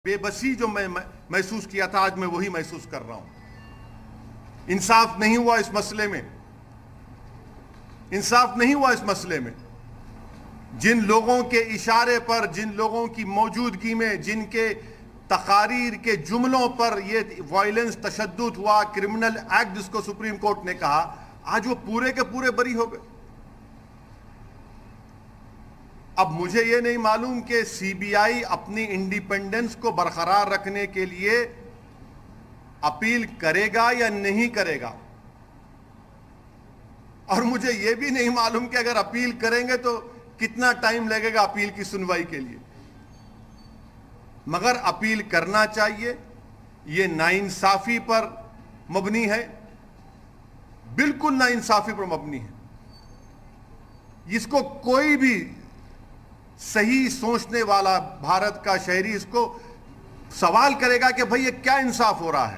بے بسی جو میں محسوس کیا تھا آج میں وہی محسوس کر رہا ہوں۔ انصاف نہیں ہوا اس مسئلے میں، انصاف نہیں ہوا اس مسئلے میں۔ جن لوگوں کے اشارے پر، جن لوگوں کی موجودگی میں، جن کے تقاریر کے جملوں پر یہ وائلنس، تشدد ہوا، کرمنل ایکٹ جس کو سپریم کورٹ نے کہا، آج وہ پورے کے پورے بری ہو گئے۔ اب مجھے یہ نہیں معلوم کہ سی بی آئی اپنی انڈیپینڈنس کو برقرار رکھنے کے لیے اپیل کرے گا یا نہیں کرے گا، اور مجھے یہ بھی نہیں معلوم کہ اگر اپیل کریں گے تو کتنا ٹائم لگے گا اپیل کی سنوائی کے لیے۔ مگر اپیل کرنا چاہیے، یہ ناانصافی پر مبنی ہے، بالکل ناانصافی پر مبنی ہے۔ اس کو کوئی بھی صحیح سوچنے والا بھارت کا شہری اس کو سوال کرے گا کہ بھئی یہ کیا انصاف ہو رہا ہے؟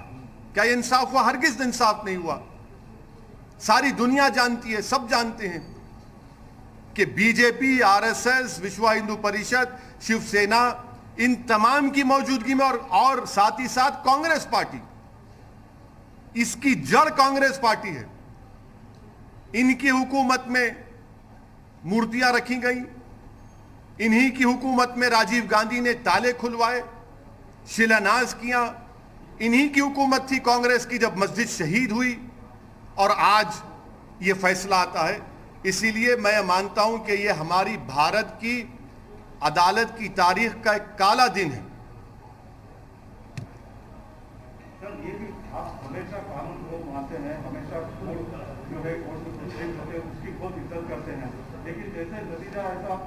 کیا یہ انصاف ہوا؟ ہرگز انصاف نہیں ہوا۔ ساری دنیا جانتی ہے، سب جانتے ہیں کہ بی جے پی، R S S, Vishwa Hindu Parishad, Shiv Sena, ان تمام کی موجودگی میں اور ساتھ ہی ساتھ کانگریس پارٹی، اس کی جڑ کانگریس پارٹی ہے، ان کی حکومت میں مورتیاں رکھی گئیں، انہی کی حکومت میں راجیو گاندھی نے تالے کھلوائے، شیلاناز کیا، انہی کی حکومت تھی کانگریس کی جب مسجد شہید ہوئی، اور آج یہ فیصلہ آتا ہے۔ اسی لیے میں مانتا ہوں کہ یہ ہماری بھارت کی عدالت کی تاریخ کا ایک کالا دن ہے۔ سر، یہ بھی آپ ہمیشہ قانون کو مانتے ہیں، ہمیشہ کورٹ جو ہے کورٹ میں پروسیس ہوتے ہیں اس کی بہت عزت کرتے ہیں، لیکن جیسے نتیجہ ایسا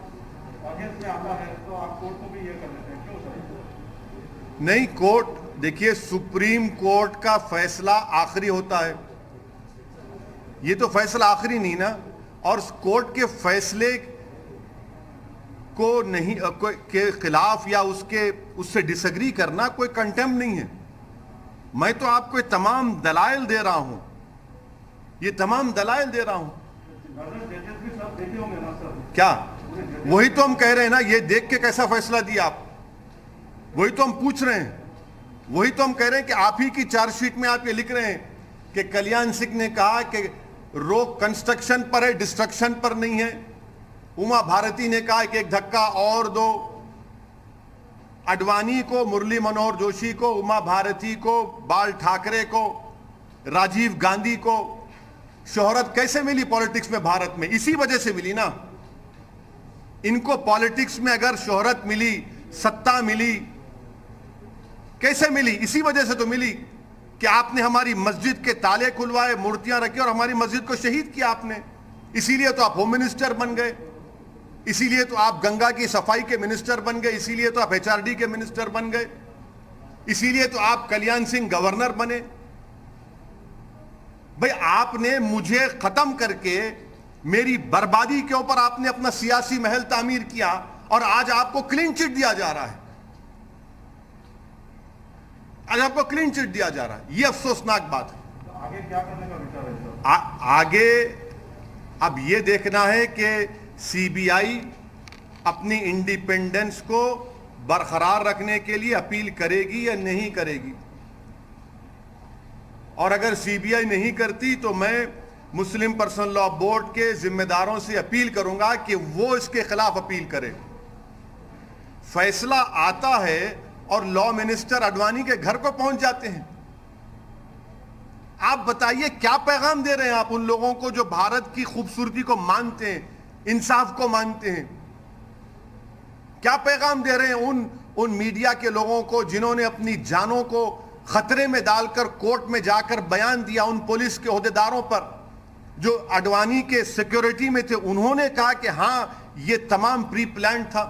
آڈینس میں آتا ہے تو آپ کورٹ کو بھی یہ کر دیتے ہیں، کیوں سر؟ نہیں، کورٹ دیکھیے، سپریم کورٹ کا فیصلہ آخری ہوتا ہے، یہ تو فیصلہ آخری نہیں نا، اور کورٹ کے فیصلے کو نہیں کے خلاف یا اس سے ڈس ایگری کرنا کوئی کنٹمپٹ نہیں ہے۔ میں تو آپ کو تمام دلائل دے رہا ہوں، یہ تمام دلائل دے رہا ہوں۔ کیا وہی تو ہم کہہ رہے ہیں نا، یہ دیکھ کے کیسا فیصلہ دیا آپ؟ وہی تو ہم پوچھ رہے ہیں، وہی تو ہم کہہ رہے ہیں کہ آپ ہی کی چارج شیٹ میں آپ یہ لکھ رہے ہیں کہ کلیان سنگھ نے کہا کہ روک کنسٹرکشن پر ہے، ڈسٹرکشن پر نہیں ہے۔ اما بھارتی نے کہا کہ ایک دھکا اور دو۔ اڈوانی کو، مرلی منوہر جوشی کو، اما بھارتی کو، بال ٹھاکرے کو، راجیو گاندھی کو شہرت کیسے ملی پالیٹکس میں بھارت میں؟ اسی وجہ سے ملی نا۔ ان کو پالیٹکس میں اگر شہرت ملی، ستا ملی، کیسے ملی؟ اسی وجہ سے تو ملی کہ آپ نے ہماری مسجد کے تالے کھلوائے، مورتیاں رکھی اور ہماری مسجد کو شہید کیا آپ نے۔ اسی لیے تو آپ ہوم منسٹر بن گئے، اسی لیے تو آپ گنگا کی صفائی کے منسٹر بن گئے، اسی لیے تو آپ ایچ آر ڈی کے منسٹر بن گئے، اسی لیے تو آپ کلیان سنگھ گورنر بنے۔ بھئی آپ نے مجھے ختم کر کے میری بربادی کے اوپر آپ نے اپنا سیاسی محل تعمیر کیا، اور آج آپ کو کلین چٹ دیا جا رہا ہے، آج آپ کو کلین چٹ دیا جا رہا ہے۔ یہ افسوسناک بات ہے۔ آگے کیا کرنے کا وچار ہے سر؟ آگے اب یہ دیکھنا ہے کہ سی بی آئی اپنی انڈیپینڈنس کو برقرار رکھنے کے لیے اپیل کرے گی یا نہیں کرے گی، اور اگر سی بی آئی نہیں کرتی تو میں مسلم پرسنل لاء بورڈ کے ذمہ داروں سے اپیل کروں گا کہ وہ اس کے خلاف اپیل کرے۔ فیصلہ آتا ہے اور لاء منسٹر اڈوانی کے گھر کو پہنچ جاتے ہیں۔ آپ بتائیے کیا پیغام دے رہے ہیں آپ ان لوگوں کو جو بھارت کی خوبصورتی کو مانتے ہیں، انصاف کو مانتے ہیں؟ کیا پیغام دے رہے ہیں ان میڈیا کے لوگوں کو جنہوں نے اپنی جانوں کو خطرے میں ڈال کر کورٹ میں جا کر بیان دیا، ان پولیس کے عہدیداروں پر جو اڈوانی کے سیکیورٹی میں تھے؟ انہوں نے کہا کہ ہاں یہ تمام پری پلانڈ تھا۔